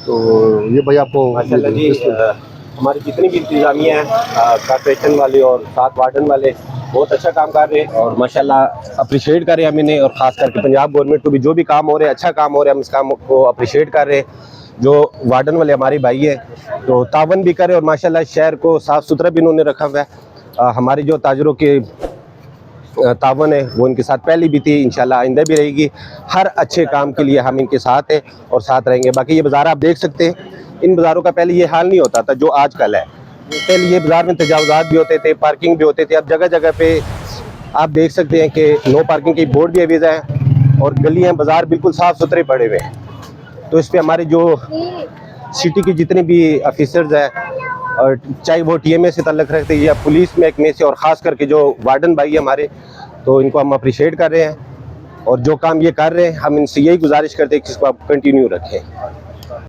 तो ये भाई आपको माशाल्लाह जी हमारी जितनी भी इंतजामिया है कॉर्पोरेशन वाले और साथ वार्डन वाले बहुत अच्छा काम कर रहे हैं और माशाल्लाह अप्रिशिएट कर रहे हैं हम इन्हें। और ख़ास करके पंजाब गवर्नमेंट को भी जो भी काम हो रहे हैं, अच्छा काम हो रहा है, हम इस काम को अप्रिशिएट कर रहे हैं। जो वार्डन वाले हमारे भाई हैं तो तावन भी करे और माशाल्लाह शहर को साफ़ सुथरा भी इन्होंने रखा हुआ है। हमारे जो ताजरों के तावन है वो इनके साथ पहले भी थी, इंशाल्लाह आइंदा भी रहेगी। हर अच्छे काम के लिए हम इनके साथ हैं और साथ रहेंगे। बाकी ये बाज़ार आप देख सकते हैं, इन बाज़ारों का पहले ये हाल नहीं होता था जो आजकल है। पहले ये बाज़ार में तजावुज़ात भी होते थे, पार्किंग भी होते थे। अब जगह जगह पे आप देख सकते हैं कि नो पार्किंग की बोर्ड भी अवीज़ है और गलियाँ बाज़ार बिल्कुल साफ़ सुथरे पड़े हुए हैं। तो इस पर हमारे जो सिटी की जितने भी ऑफिसर्स हैं और चाहे वो TMA से ताल्लुक़ रखते हैं या पुलिस महकमे से और ख़ास करके जो वार्डन भाई है हमारे, तो इनको हम अप्रिशिएट कर रहे हैं। और जो काम ये कर रहे हैं हम इनसे यही गुजारिश करते हैं कि इसको आप कंटिन्यू रखें।